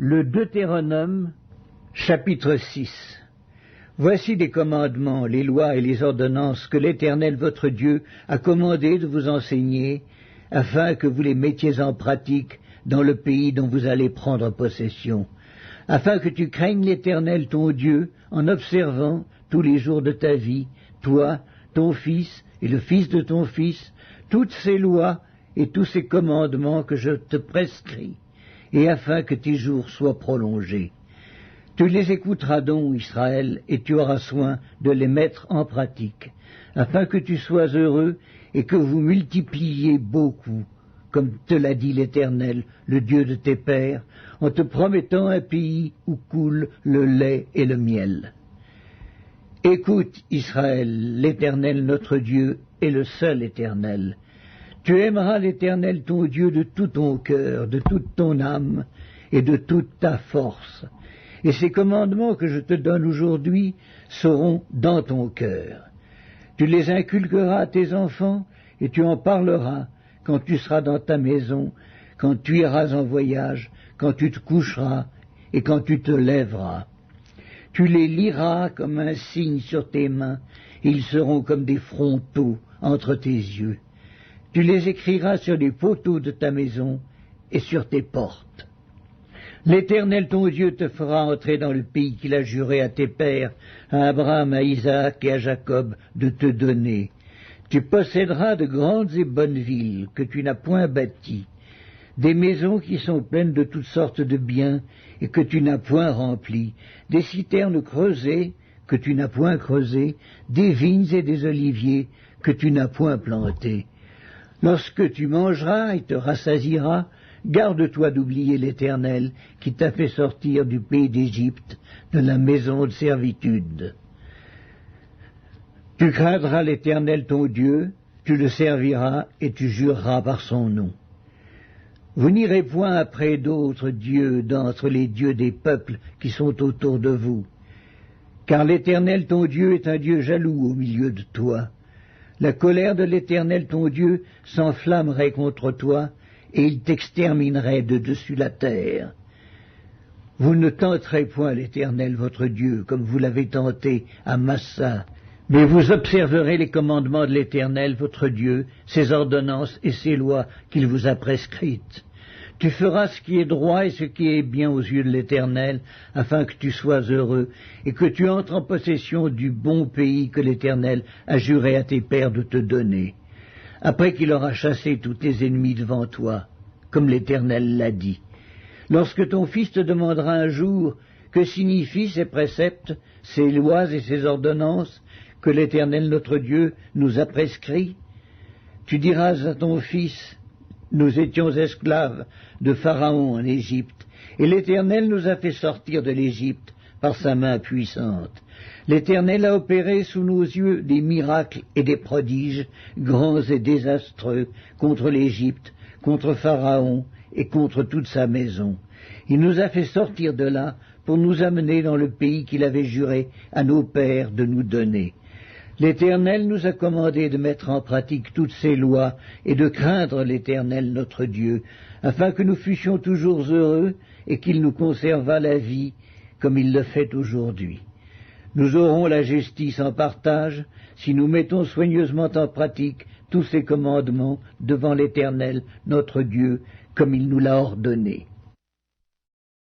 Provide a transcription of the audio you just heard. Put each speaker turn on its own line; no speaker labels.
Le Deutéronome, chapitre 6. Voici les commandements, les lois et les ordonnances que l'Éternel votre Dieu a commandé de vous enseigner, afin que vous les mettiez en pratique dans le pays dont vous allez prendre possession, afin que tu craignes l'Éternel ton Dieu en observant tous les jours de ta vie, toi, ton fils et le fils de ton fils, toutes ces lois et tous ces commandements que je te prescris, et afin que tes jours soient prolongés. Tu les écouteras donc, Israël, et tu auras soin de les mettre en pratique, afin que tu sois heureux et que vous multipliez beaucoup, comme te l'a dit l'Éternel, le Dieu de tes pères, en te promettant un pays où coule le lait et le miel. Écoute, Israël, l'Éternel notre Dieu est le seul Éternel. Tu aimeras l'Éternel ton Dieu de tout ton cœur, de toute ton âme et de toute ta force. Et ces commandements que je te donne aujourd'hui seront dans ton cœur. Tu les inculqueras à tes enfants et tu en parleras quand tu seras dans ta maison, quand tu iras en voyage, quand tu te coucheras et quand tu te lèveras. Tu les liras comme un signe sur tes mains, et ils seront comme des frontaux entre tes yeux. Tu les écriras sur les poteaux de ta maison et sur tes portes. L'Éternel ton Dieu te fera entrer dans le pays qu'il a juré à tes pères, à Abraham, à Isaac et à Jacob, de te donner. Tu posséderas de grandes et bonnes villes que tu n'as point bâties, des maisons qui sont pleines de toutes sortes de biens et que tu n'as point remplies, des citernes creusées que tu n'as point creusées, des vignes et des oliviers que tu n'as point plantés. Lorsque tu mangeras et te rassasieras, garde-toi d'oublier l'Éternel qui t'a fait sortir du pays d'Égypte, de la maison de servitude. Tu craindras l'Éternel ton Dieu, tu le serviras et tu jureras par son nom. Vous n'irez point après d'autres dieux d'entre les dieux des peuples qui sont autour de vous, car l'Éternel ton Dieu est un Dieu jaloux au milieu de toi. La colère de l'Éternel ton Dieu s'enflammerait contre toi, et il t'exterminerait de dessus la terre. Vous ne tenterez point l'Éternel votre Dieu, comme vous l'avez tenté à Massa, mais vous observerez les commandements de l'Éternel votre Dieu, ses ordonnances et ses lois qu'il vous a prescrites. Tu feras ce qui est droit et ce qui est bien aux yeux de l'Éternel, afin que tu sois heureux, et que tu entres en possession du bon pays que l'Éternel a juré à tes pères de te donner, après qu'il aura chassé tous tes ennemis devant toi, comme l'Éternel l'a dit. Lorsque ton fils te demandera un jour que signifient ces préceptes, ces lois et ces ordonnances que l'Éternel notre Dieu nous a prescrits, tu diras à ton fils: nous étions esclaves de Pharaon en Égypte, et l'Éternel nous a fait sortir de l'Égypte par sa main puissante. L'Éternel a opéré sous nos yeux des miracles et des prodiges, grands et désastreux, contre l'Égypte, contre Pharaon et contre toute sa maison. Il nous a fait sortir de là pour nous amener dans le pays qu'il avait juré à nos pères de nous donner. L'Éternel nous a commandé de mettre en pratique toutes ces lois et de craindre l'Éternel notre Dieu, afin que nous fussions toujours heureux et qu'il nous conservât la vie comme il le fait aujourd'hui. Nous aurons la justice en partage si nous mettons soigneusement en pratique tous ces commandements devant l'Éternel notre Dieu comme il nous l'a ordonné.